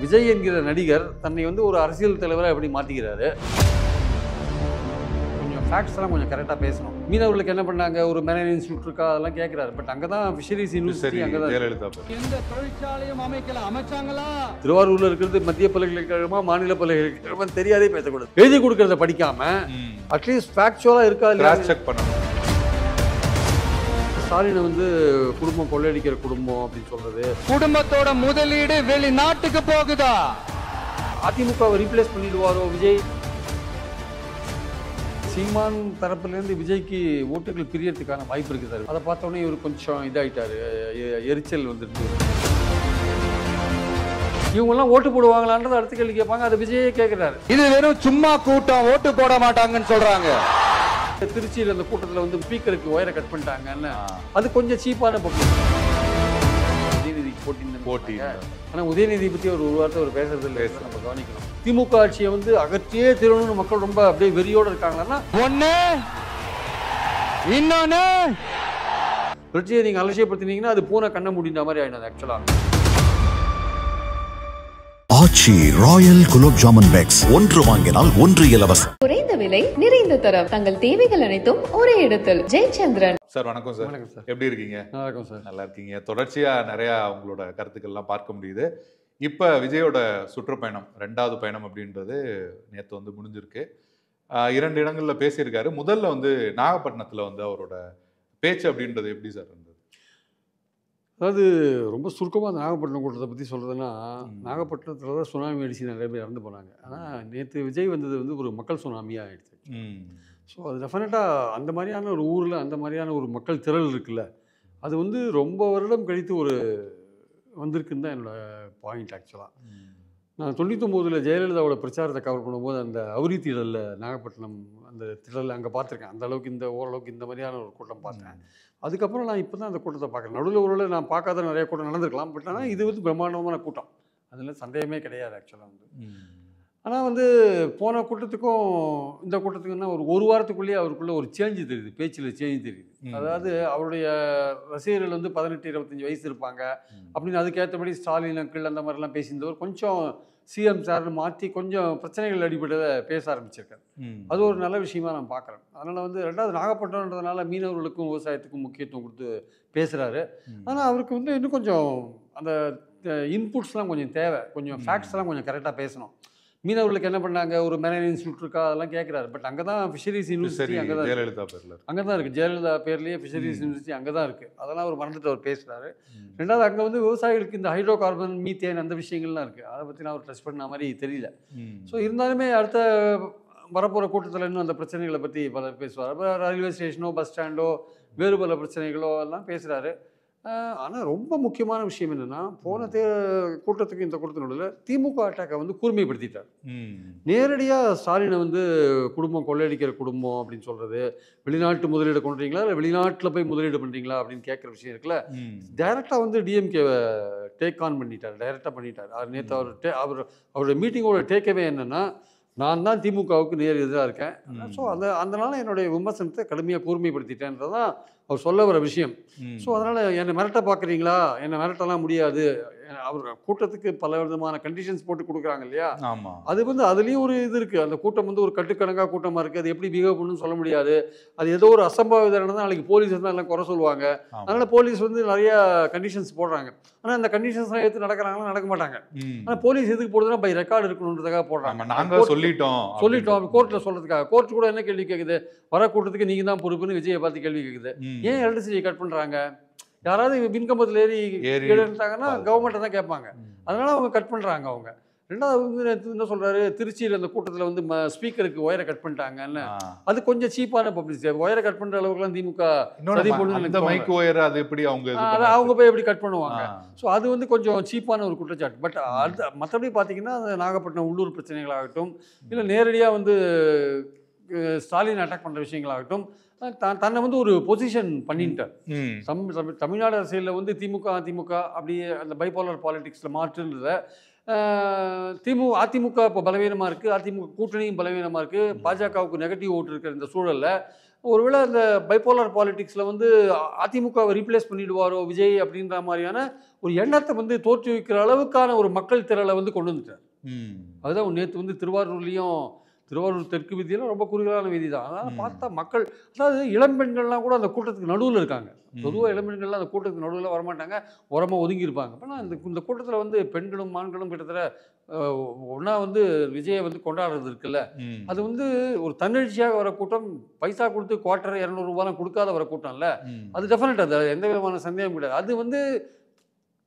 விஜய் என்கிற நடிகர் தன்னை வந்து ஒரு அரசியல் தலைவராக எப்படி மாற்றிக்கிறாரு. கொஞ்சம் ஃபேக்ட்ஸ்லாம் கொஞ்சம் கரெக்டாக பேசணும். மீனவர்களுக்கு என்ன பண்ணாங்க, ஒரு மெரைன் இன்ஸ்டியூட் இருக்கா, அதெல்லாம் கேட்குறாரு. பட் அங்கே தான் ஃபிஷரிஸ் யூனிவர்சிட்டி அங்கே தான் எந்த தொழிற்சாலையும் அமைக்கலாம், அமைச்சாங்களா? திருவாரூரில் இருக்கிறது மத்திய பல்கலைக்கழகமா மாநில பல்கலைக்கழகமா தெரியாதே பேசக்கூடாது. எழுதி கொடுக்கறத படிக்காம அட்லீஸ்ட் ஃபேக்சுவலாக இருக்கா இல்லையா செக் பண்ணணும். ஸ்டாலினை வந்து குடும்பம் கொள்ளையடிக்கிற குடும்பம் அப்படின்னு சொல்றது, குடும்பத்தோட முதலீடு வெளிநாட்டுக்கு போகுதா? அதிமுகவை ரீப்ளேஸ் பண்ணிடுவாரோ விஜய்? சீமான் தரப்புலேருந்து விஜய்க்கு ஓட்டுகள் பிரியறதுக்கான வாய்ப்பு இருக்குது. அதை பார்த்தோன்னே இவர் கொஞ்சம் இதாகிட்டாரு, எரிச்சல் வந்துருக்கு. இவங்கெல்லாம் ஓட்டு போடுவாங்களான்றது அடுத்த கேள்வி கேட்பாங்க. அதை விஜயே கேட்குறாரு. இது வெறும் சும்மா கூட்டம், ஓட்டு போட மாட்டாங்கன்னு சொல்றாங்க. திருச்சியில் அந்த கூட்டத்தில் வந்து ஸ்பீக்கருக்கு ஒயரை கட் பண்ணிட்டாங்கன்னு, அது கொஞ்சம் சீப்பான பக்கம். உதயநிதிக்கு போட்டி. ஆனால் உதயநிதி பற்றி ஒரு வார்த்தை ஒரு பேசுறது இல்லை, நம்ம கவனிக்கணும். திமுக ஆட்சியை வந்து அகற்றியே திருவண்ணு மக்கள் ரொம்ப அப்படியே வெறியோடு இருக்காங்கன்னா ஒன்று இன்னொன்று பிரச்சனையை நீங்கள் அலட்சியப்படுத்தினீங்கன்னா அது பூனை கண்ண முடிந்த மாதிரி ஆயிடும். ஆக்சுவலாக ஆச்சி ராயல் குலோப் ஜாமுன் பேக்ஸ், ஒன்று வாங்கினால் ஒன்று இலவசம். குறைந்த விலை, நிறைந்த தரம், தங்கள் தேவைகள் அனைத்தும் ஒரே இடத்தில். ஜெயச்சந்திரன் சார் வணக்கம் சார். வணக்கம் சார். எப்படி இருக்கீங்க? நல்லா இருக்கும் சார். நல்லா இருக்கீங்க. தொடர்ச்சியா நிறைய உங்களோட கருத்துக்கள்லாம் பார்க்க முடியுது. இப்போ விஜயோட சுற்றுப்பயணம் 2வது பயணம் அப்படின்றது நேற்று வந்து முடிஞ்சிருக்கு. 2 இடங்கள்ல பேசியிருக்காரு. முதல்ல வந்து நாகப்பட்டினத்தில் வந்து அவரோட பேச்சு அப்படின்றது எப்படி சார் இருந்தது? அதாவது ரொம்ப சுருக்கமாக அந்த நாகப்பட்டினம் கூட்டத்தை பற்றி சொல்கிறதுன்னா, நாகப்பட்டினத்தில் தான் சுனாமி அடிச்சு நிறைய பேர் இறந்து போனாங்க. ஆனால் நேற்று விஜய் வந்தது வந்து ஒரு மக்கள் சுனாமியாக ஆகிடுச்சு. ஸோ அது டெஃபினட்டாக அந்த மாதிரியான ஒரு ஊரில் அந்த மாதிரியான ஒரு மக்கள் திரள் இருக்குல்ல, அது வந்து ரொம்ப வருடம் கழித்து ஒரு வந்திருக்குன்னு தான் என்னோடய பாயிண்ட். ஆக்சுவலாக நான் 99 ஜெயலலிதாவோட பிரச்சாரத்தை கவர் பண்ணும்போது அந்த அவுரி திடலில் நாகப்பட்டினம் அந்த திடலில் அங்கே பார்த்துருக்கேன். அந்த அளவுக்கு இந்த ஓரளவுக்கு இந்த மாதிரியான ஒரு கூட்டம் பார்த்தேன். அதுக்கப்புறம் நான் இப்போ தான் அந்த கூட்டத்தை பார்க்குறேன். நடுவில் ஒரு நான் பார்க்காத நிறைய கூட்டம் நடந்திருக்கலாம். பட் ஆனால் இது வந்து பிரம்மாண்டமான கூட்டம், அதில் சந்தேகமே கிடையாது. ஆக்சுவலாக வந்து ஆனால் வந்து போன கூட்டத்துக்கும் இந்த கூட்டத்துக்குன்னா ஒரு வாரத்துக்குள்ளேயே அவருக்குள்ளே ஒரு சேஞ்சு தெரியுது, பேச்சில் சேஞ்சு தெரியுது. அதாவது அவருடைய ரசிகர்கள் வந்து 18-25 வயசு இருப்பாங்க அப்படின்னு அதுக்கேற்றபடி ஸ்டாலின் அங்கிள் அந்த மாதிரிலாம் பேசியிருந்தவர் கொஞ்சம் சிஎம் சார்னு மாற்றி கொஞ்சம் பிரச்சனைகள் அடிப்படையில் பேச ஆரம்பிச்சிருக்காரு. அது ஒரு நல்ல விஷயமா நான் பார்க்குறேன். அதனால் வந்து 2வது நாகப்பட்டினம்ன்றதுனால மீனவர்களுக்கும் விவசாயத்துக்கும் முக்கியத்துவம் கொடுத்து பேசுகிறாரு. ஆனால் அவருக்கு வந்து இன்னும் கொஞ்சம் அந்த இன்புட்ஸ்லாம் கொஞ்சம் தேவை, கொஞ்சம் ஃபேக்ட்ஸ்லாம் கொஞ்சம் கரெக்டாக பேசணும். மீனவர்களுக்கு என்ன பண்ணாங்க, ஒரு மெரைன் இன்ஸ்டியூட் இருக்கா, அதெல்லாம் கேட்குறாரு. பட் அங்கே தான் ஃபிஷரிஸ் யூனிவர்சிட்டி அங்கே தான் ஜெயலலிதா பேரில் அங்கே தான் இருக்குது. ஜெயலலிதா பேர்லேயே ஃபிஷரிஸ் யூனிவர்சிட்டி அங்கே தான் இருக்குது. அதெல்லாம் அவர் மறந்துட்டு அவர் பேசுகிறாரு. 2வது அங்கே வந்து விவசாயிகளுக்கு இந்த ஹைட்ரோ கார்பன், மீத்தேன் அந்த விஷயங்கள்லாம் இருக்குது. அதை பற்றி நான் அவர் டச் பண்ண மாதிரி தெரியல. ஸோ இருந்தாலுமே அடுத்த வரப்போகிற கூட்டத்தில் இன்னும் அந்த பிரச்சனைகளை பற்றி பலர் பேசுவார். அப்புறம் ரயில்வே ஸ்டேஷனோ பஸ் ஸ்டாண்டோ வேறு பல பிரச்சனைகளோ எல்லாம் பேசுகிறாரு. ஆனால் ரொம்ப முக்கியமான விஷயம் என்னென்னா, போன கூட்டத்துக்கு இந்த கூட்டத்தினுடைய திமுக அட்டாக்கை வந்து கூர்மைப்படுத்திட்டார். நேரடியாக ஸ்டாலினை வந்து குடும்பம் கொள்ளையடிக்கிற குடும்பம் அப்படின்னு சொல்கிறது, வெளிநாட்டு முதலீடு கொண்டுறீங்களா இல்லை வெளிநாட்டில் போய் முதலீடு பண்ணுறீங்களா அப்படின்னு கேட்குற விஷயம் இருக்குல்ல, டைரெக்டாக வந்து டிஎம்கேவை டேக் ஆன் பண்ணிட்டார், டைரெக்டாக பண்ணிட்டார். நேற்று அவருடைய மீட்டிங்கோட டேக்கவே என்னென்னா, நான் தான் திமுகவுக்கு நேர் எதிராக இருக்கேன். ஸோ அதனால என்னுடைய விமர்சனத்தை கடுமையாக கூர்மைப்படுத்திட்டேன்றதான் அவர் சொல்ல வர விஷயம். ஸோ அதனால் என்னை மிரட்ட பார்க்குறீங்களா, என்னை மிரட்டலாம் முடியாது. அவர் கூட்டத்துக்கு பல விதமான கண்டிஷன்ஸ் போட்டு கொடுக்குறாங்க இல்லையா, அது வந்து அதுலேயும் ஒரு இது இருக்குது. அந்த கூட்டம் வந்து ஒரு கட்டுக்கணக்காக கூட்டமாக இருக்குது. அது எப்படி பிஹேவ் பண்ணணும்னு சொல்ல முடியாது. அது ஏதோ ஒரு அசம்பாவிதம் தான் நாளைக்கு போலீஸ் வந்து எல்லாம் குறை சொல்லுவாங்க. அதனால் போலீஸ் வந்து நிறையா கண்டிஷன்ஸ் போடுறாங்க. ஆனால் அந்த கண்டிஷன்ஸ்லாம் எடுத்து நடக்கிறாங்களா, நடக்க மாட்டாங்க. ஆனால் போலீஸ் எதுக்கு போடுறதுன்னா பை ரெக்கார்டு இருக்கணுன்றதுக்காக போடுறாங்க. நாங்கள் சொல்லிட்டோம் கோர்ட்டில் சொல்கிறதுக்காக. கோர்ட் கூட என்ன கேள்வி கேட்குது, வர கூட்டத்துக்கு நீங்கள் தான் பொறுப்புன்னு விஜயை பார்த்து கேள்வி கேட்குது. ஏன் எலக்ட்ரிசிட்டியை கட் பண்ணுறாங்க? யாராவது மின்கம்பத்தில் ஏறி இருந்தாங்கன்னா கவர்மெண்ட்டை தான் கேட்பாங்க. அதனால அவங்க கட் பண்ணுறாங்க. அவங்க 2வது என்ன சொல்கிறாரு, திருச்சியில் அந்த கூட்டத்தில் வந்து ஸ்பீக்கருக்கு ஒயரை கட் பண்ணிட்டாங்கன்னு, அது கொஞ்சம் சீப்பான பப்ளிசிட்டி. ஒயரை கட் பண்ணுற அளவுக்குலாம் திமுக அவங்க போய் எப்படி கட் பண்ணுவாங்க? ஸோ அது வந்து கொஞ்சம் சீப்பான ஒரு குற்றச்சாட்டு. பட் அது மற்றபடி பார்த்தீங்கன்னா நாகப்பட்டினம் உள்ளூர் பிரச்சனைகளாகட்டும், இல்லை நேரடியாக வந்து ஸ்டாலின் அட்டாக் பண்ணுற விஷயங்களாகட்டும், தன்னை வந்து ஒரு பொசிஷன் பண்ணிட்டார். தமிழ்நாடு அரசியலில் வந்து திமுக அதிமுக அப்படியே அந்த பைபோலர் பாலிடிக்ஸில் மாற்றுன்றத அதிமுக இப்போ பலவீனமாக இருக்குது, அதிமுக கூட்டணியும் பலவீனமாக இருக்குது, பாஜகவுக்கு நெகட்டிவ் ஓட்டு இருக்கிற இந்த சூழலில் ஒருவேளை அந்த பைப்போலார் பாலிடிக்ஸில் வந்து அதிமுகவை ரீப்ளேஸ் பண்ணிடுவாரோ விஜய் அப்படின்ற மாதிரியான ஒரு எண்ணத்தை வந்து தோற்றுவிக்கிற அளவுக்கான ஒரு மக்கள் திரளை வந்து கொண்டு வந்துட்டார். அதுதான் நேற்று வந்து திருவாரூர் தெற்கு வீதியெல்லாம் ரொம்ப குறுகலான வீதி தான். அதனால் பார்த்தா மக்கள், அதாவது இளம்பெண்கள்லாம் கூட அந்த கூட்டத்துக்கு நடுவில் இருக்காங்க. பொதுவாக இளம்பெண்கள்லாம் அந்த கூட்டத்துக்கு நடுவில் வரமாட்டாங்க, உரமாக ஒதுங்கியிருப்பாங்க. ஆனால் இந்த கூட்டத்தில் வந்து பெண்களும் ஆண்களும் கிட்டத்தட்ட ஒன்றா வந்து விஜயை வந்து கொண்டாடுறது இருக்குல்ல, அது வந்து ஒரு தன்னெழுச்சியாக வர கூட்டம். பைசா கொடுத்து குவார்ட்டர் 200 ரூபாலாம் கொடுக்காத வர கூட்டம் இல்லை, அது டெஃபினட், அது எந்த விதமான சந்தேகம் கிடையாது. அது வந்து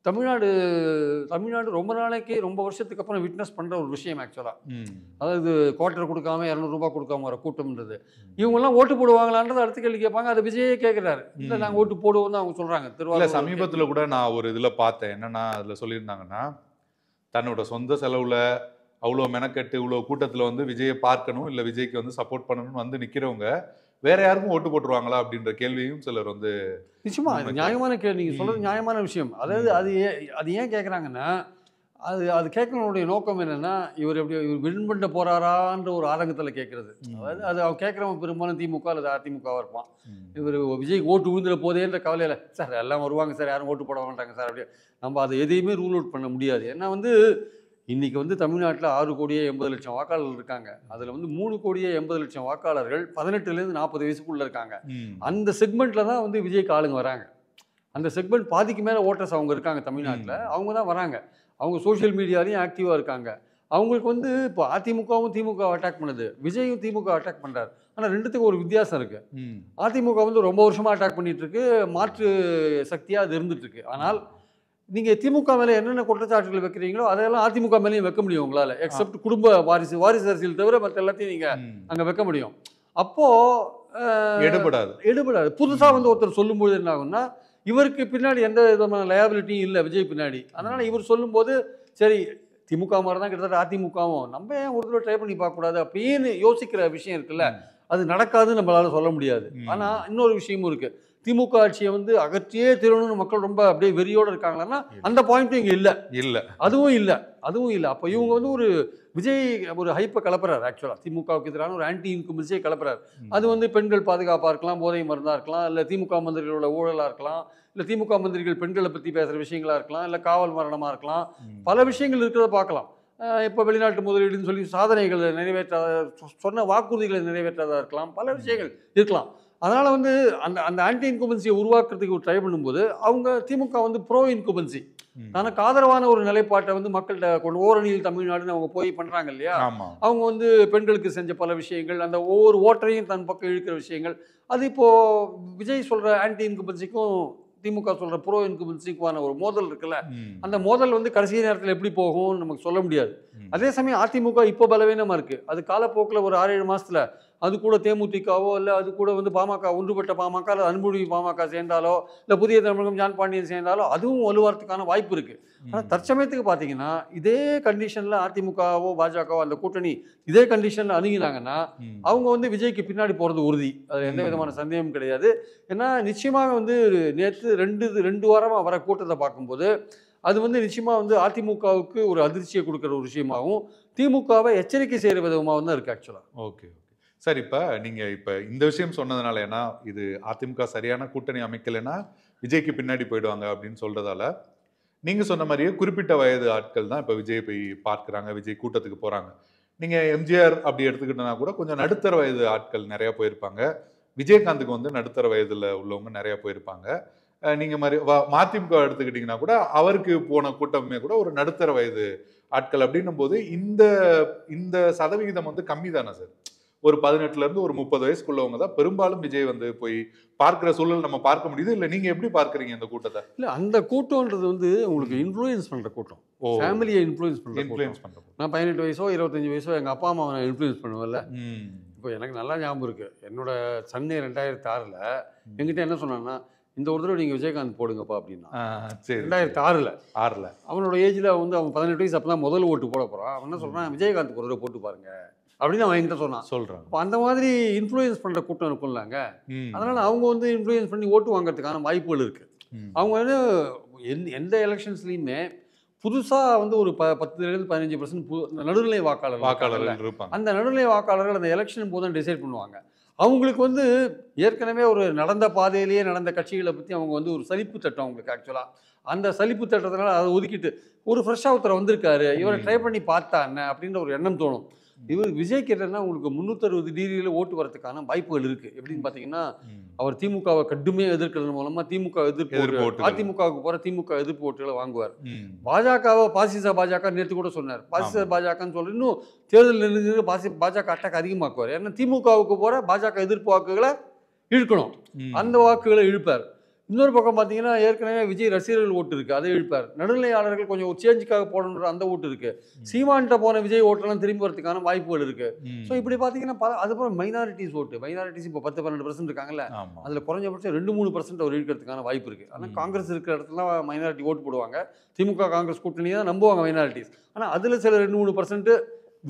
தமிழ்நாடு ரொம்ப நாளைக்கு ரொம்ப வருஷத்துக்கு அப்புறம் விட்னஸ் பண்ணுற ஒரு விஷயம் ஆக்சுவலாக. அதாவது குவார்ட்டர் கொடுக்காம 200 ரூபாய் கொடுக்காம வர கூட்டம்ன்றது. இவங்கெல்லாம் ஓட்டு போடுவாங்களான்றது அடுத்த கேள்வி கேட்பாங்க. அதை விஜயே கேட்குறாரு, இல்லை நாங்கள் ஓட்டு போடுவோம் தான் அவங்க சொல்கிறாங்க. திருவாரூர் சமீபத்தில் கூட நான் ஒரு இதில் பார்த்தேன், என்னன்னா அதில் சொல்லியிருந்தாங்கன்னா தன்னோட சொந்த செலவில் அவ்வளோ மெனக்கெட்டு இவ்வளோ கூட்டத்தில் வந்து விஜயை பார்க்கணும், இல்லை விஜய்க்கு வந்து சப்போர்ட் பண்ணணும்னு வந்து நிற்கிறவங்க வேற யாருக்கும் ஓட்டு போட்டுருவாங்களா அப்படின்ற கேள்வியும் சிலர் வந்து நிச்சயமா நியாயமான கேள்வி. நீங்கள் சொல்கிறது நியாயமான விஷயம். அதாவது அது ஏன் கேட்குறாங்கன்னா, அது கேட்கறவனுடைய நோக்கம் என்னென்னா, இவர் வின் பண்ண போகிறாரான்ற ஒரு ஆதங்கத்தில் கேட்குறது. அதாவது அவன் கேட்குறவன் பெரும்பாலும் திமுக அல்லது அதிமுகவாக இருப்பான். இவர் விஜய்க்கு ஓட்டு விழுந்துட போதேன்ற கவலையில், சார் எல்லாம் வருவாங்க சார், யாரும் ஓட்டு போட மாட்டாங்க சார், அப்படியே நம்ம அதை எதையுமே ரூல் அவுட் பண்ண முடியாது. ஏன்னா வந்து இன்றைக்கி வந்து தமிழ்நாட்டில் 6,80,00,000 வாக்காளர்கள் இருக்காங்க. அதில் வந்து 3,80,00,000 வாக்காளர்கள் 18லேருந்து 40 வயசுக்குள்ளே இருக்காங்க. அந்த செக்மெண்ட்டில் தான் வந்து விஜய்க்கு ஆளுங்க வராங்க. அந்த செக்மெண்ட் பாதிக்கு மேலே ஓட்டர்ஸ் அவங்க இருக்காங்க தமிழ்நாட்டில், அவங்க தான் வராங்க. அவங்க சோஷியல் மீடியாலையும் ஆக்டிவாக இருக்காங்க. அவங்களுக்கு வந்து இப்போ அதிமுகவும் திமுக அட்டாக் பண்ணுது, விஜயும் திமுக அட்டாக் பண்ணுறாரு. ஆனால் ரெண்டுத்துக்கும் ஒரு வித்தியாசம் இருக்குது. அதிமுக வந்து ரொம்ப வருஷமாக அட்டாக் பண்ணிகிட்ருக்கு, மாற்று சக்தியாக அது இருந்துகிட்ருக்கு. ஆனால் நீங்கள் திமுக மேலே என்னென்ன குற்றச்சாட்டுகள் வைக்கிறீங்களோ அதெல்லாம் அதிமுக மேலேயும் வைக்க முடியும் உங்களால், எக்ஸப்ட் குடும்ப வாரிசு அரசியல் தவிர மற்ற எல்லாத்தையும் நீங்கள் அங்கே வைக்க முடியும். அப்போது எடுபடாது. புதுசாக வந்து ஒருத்தர் சொல்லும்போது என்ன ஆகும்னா, இவருக்கு பின்னாடி எந்த விதமான லயபிலிட்டியும் இல்லை விஜய் பின்னாடி. அதனால் இவர் சொல்லும்போது சரி திமுக மாதிரி தான் கிட்டத்தட்ட அதிமுகவும், நம்ம ஏன் ஒரு தடவை ட்ரை பண்ணி பார்க்கக்கூடாது அப்படின்னு யோசிக்கிற விஷயம் இருக்குல்ல, அது நடக்காதுன்னு நம்மளால சொல்ல முடியாது. ஆனால் இன்னொரு விஷயமும் இருக்குது, திமுக ஆட்சியை வந்து அகற்றியே தீரணும்னு மக்கள் ரொம்ப அப்படியே வெறியோடு இருக்காங்கன்னா அந்த பாயிண்ட்டும் இங்கே இல்லை, அதுவும் இல்லை. அப்போ இவங்க வந்து ஒரு விஜய் ஒரு ஹைப்பை கலப்புறாரு. ஆக்சுவலாக திமுகவுக்கு எதிரான ஒரு ஆன்டி இன்கும்பன்சியை கலப்புறாரு. அது வந்து பெண்கள் பாதுகாப்பாக இருக்கலாம், போதை மருந்தாக இருக்கலாம், இல்லை திமுக மந்திரிகளோட ஊழலாக இருக்கலாம், இல்லை திமுக மந்திரிகள் பெண்களை பற்றி பேசுகிற விஷயங்களாக இருக்கலாம், இல்லை காவல் மரணமாக இருக்கலாம், பல விஷயங்கள் இருக்கிறத பார்க்கலாம். இப்போ வெளிநாட்டு முதலீடுன்னு சொல்லி சாதனைகளை நிறைவேற்றாத, சொன்ன வாக்குறுதிகளை நிறைவேற்றாதா இருக்கலாம், பல விஷயங்கள் இருக்கலாம். அதனால் வந்து அந்த ஆன்டி இன்குபன்சியை உருவாக்குறதுக்கு ட்ரை பண்ணும்போது அவங்க திமுக வந்து ப்ரோ இன்குபன்சி, தனக்கு ஆதரவான ஒரு நிலைப்பாட்டை வந்து மக்கள்கிட்ட கொண்டு ஓரணியில் தமிழ்நாடுன்னு அவங்க போய் பண்ணுறாங்க இல்லையா. அவங்க வந்து பெண்களுக்கு செஞ்ச பல விஷயங்கள், அந்த ஒவ்வொரு ஓட்டரையும் தன் பக்கம் இழுக்கிற விஷயங்கள், அது இப்போது விஜய் சொல்கிற ஆன்டி இன்குபன்சிக்கும் திமுக சொல்கிற ப்ரோ இன்குபன்சிக்குவான ஒரு மோதல் இருக்குல்ல, அந்த மோதல் வந்து கடைசி நேரத்தில் எப்படி போகும்னு நமக்கு சொல்ல முடியாது. அதே சமயம் அதிமுக இப்போ பலவீனமாக இருக்குது. அது காலப்போக்கில் ஒரு 6-7 மாதத்தில் அது கூட தேமுதிகவோ இல்லை அது கூட வந்து பாமக, ஒன்றுபட்ட பாமக அல்லது அன்புமணி பாமக சேர்ந்தாலோ இல்லை புதிய தமிழகம் ஜான் பாண்டியன் சேர்ந்தாலோ அதுவும் வலுவாரத்துக்கான வாய்ப்பு இருக்குது. ஆனால் தற்சமயத்துக்கு பார்த்தீங்கன்னா இதே கண்டிஷனில் அதிமுகவோ பாஜகவோ அந்த கூட்டணி இதே கண்டிஷனில் அணுகினாங்கன்னா அவங்க வந்து விஜய்க்கு பின்னாடி போகிறது உறுதி, அது எந்த விதமான சந்தேகமும் கிடையாது. ஏன்னா நிச்சயமாக வந்து நேற்று 2 வாரமாக வர கூட்டத்தை பார்க்கும்போது அது வந்து நிச்சயமாக வந்து அதிமுகவுக்கு ஒரு அதிர்ச்சியை கொடுக்குற ஒரு விஷயமாகவும் திமுகவை எச்சரிக்கை செய்கிற விதமாகவும் தான் இருக்குது ஆக்சுவலாக. ஓகே சார், இப்போ நீங்கள் இந்த விஷயம் சொன்னதுனால, ஏன்னா இது அதிமுக சரியான கூட்டணி அமைக்கலைன்னா விஜய்க்கு பின்னாடி போயிடுவாங்க அப்படின்னு சொல்கிறதால, நீங்கள் சொன்ன மாதிரியே குறிப்பிட்ட வயது ஆட்கள் தான் இப்போ விஜய் போய் பார்க்குறாங்க, விஜய் கூட்டத்துக்கு போகிறாங்க. நீங்கள் எம்ஜிஆர் அப்படி எடுத்துக்கிட்டோன்னா கூட கொஞ்சம் நடுத்தர வயது ஆட்கள் நிறையா போயிருப்பாங்க. விஜயகாந்துக்கு வந்து நடுத்தர வயதில் உள்ளவங்க நிறையா போயிருப்பாங்க. நீங்கள் மாதிரி மதிமுக எடுத்துக்கிட்டிங்கன்னா கூட அவருக்கு போன கூட்டமே கூட ஒரு நடுத்தர வயது ஆட்கள். அப்படின்னும் போது இந்த சதவிகிதம் வந்து கம்மி தானே சார்? ஒரு 18லேருந்து ஒரு 30 வயசுக்குள்ளவங்க தான் பெரும்பாலும் விஜய் வந்து போய் பார்க்குற சூழல் நம்ம பார்க்க முடியுது. இல்லை நீங்கள் எப்படி பார்க்குறீங்க இந்த கூட்டத்தை? இல்லை, அந்த கூட்டம்ன்றது வந்து உங்களுக்கு இன்ஃப்ளூயன்ஸ் பண்ணுற கூட்டம், ஃபேமிலியை இன்ஃப்ளூயன்ஸ் பண்ணுறேன். நான் 18 வயசோ 25 வயசோ எங்கள் அப்பா அம்மாவை நான் இன்ஃப்ளூயன்ஸ் பண்ணுவேன்ல. இப்போ எனக்கு நல்லா ஞாபகம் இருக்குது, என்னோட சன்னே 2006 என்கிட்ட என்ன சொன்னான்னா, இந்த ஒரு தடவை நீங்கள் விஜயகாந்த் போடுங்கப்பா அப்படின்னா. சரி, 2006 அவனோட ஏஜில் வந்து அவன் 18 வயசு அப்போ தான் முதல் ஓட்டு போட போகிறான். அவன் என்ன சொல்கிறான், விஜயகாந்த் ஒரு தடவை போட்டு பாருங்க அப்படின்னு அவன் என்கிட்ட சொல்கிறான். இப்போ அந்த மாதிரி இன்ஃப்ளூயன்ஸ் பண்ணுற கூட்டம் இருக்கும்லாங்க. அதனால் அவங்க வந்து இன்ஃப்ளூயன்ஸ் பண்ணி ஓட்டு வாங்குறதுக்கான வாய்ப்புகள் இருக்குது. அவங்க வந்து எந்த எலெக்ஷன்ஸ்லையுமே புதுசாக வந்து ஒரு 10-15% நடுநிலை வாக்காளர்கள் இருப்பாங்க. அந்த நடுநிலை வாக்காளர்கள் அந்த எலெக்ஷன் போது தான் டிசைட் பண்ணுவாங்க. அவங்களுக்கு வந்து ஏற்கனவே ஒரு நடந்த பாதையிலேயே நடந்த கட்சிகளை பற்றி அவங்க வந்து ஒரு சலிப்பு தட்டம் அவங்களுக்கு ஆக்சுவலாக. அந்த சலிப்பு தட்டத்தினால அதை ஒதுக்கிட்டு ஒரு ஃப்ரெஷ்ஷாக ஒருத்தர் வந்திருக்காரு, இவரை ட்ரை பண்ணி பார்த்தா என்ன அப்படின்ற ஒரு எண்ணம் தோணும். இவர் விஜய் கேட்டனா உங்களுக்கு 360 டிகிரியில் ஓட்டு வரதுக்கான வாய்ப்புகள் இருக்குது. எப்படின்னு பார்த்தீங்கன்னா, அவர் திமுகவை கடுமையாக எதிர்க்கிறது மூலமாக திமுக எதிர்ப்பு அதிமுகவுக்கு போகிற திமுக எதிர்ப்பு ஓட்டுகளை வாங்குவார். பாஜகவை பாசிச பாஜக நேற்று கூட சொன்னார். பாசிச பாஜகன்னு சொல்லி இன்னும் தேர்தல் நெருங்கி பாஜக அட்டாக் அதிகமாக்குவார். ஏன்னா திமுகவுக்கு போகிற பாஜக எதிர்ப்பு வாக்குகளை இழுக்கணும், அந்த வாக்குகளை இழுப்பார். இன்னொரு பக்கம் பார்த்தீங்கன்னா, ஏற்கனவே விஜய் ரசிகர்கள் ஓட்டு இருக்குது, அதை இழுப்பார். நடுநிலையாளர்கள் கொஞ்சம் ஒரு சேஞ்சுக்காக போடணுன்ற அந்த ஓட்டு இருக்குது. சீமான்கிட்ட போன விஜய் ஓட்டெல்லாம் திரும்பி வரதுக்கான வாய்ப்புகள் இருக்குது. ஸோ இப்படி பார்த்தீங்கன்னா அதுக்கப்புறம் மைனாரிட்டிஸ் ஓட்டு, மைனாரிட்டிஸ் இப்போ 10-12% இருக்காங்கல்ல, அதில் குறைஞ்சபட்சம் 2-3% அவர் இழுக்கிறதுக்கான வாய்ப்பு இருக்குது. ஆனால் காங்கிரஸ் இருக்கிற இடத்துல மைனாரிட்டி ஓட்டு போடுவாங்க. திமுக காங்கிரஸ் கூட்டணி தான் நம்புவாங்க மைனாரிட்டிஸ். ஆனால் அதில் சில 2-3%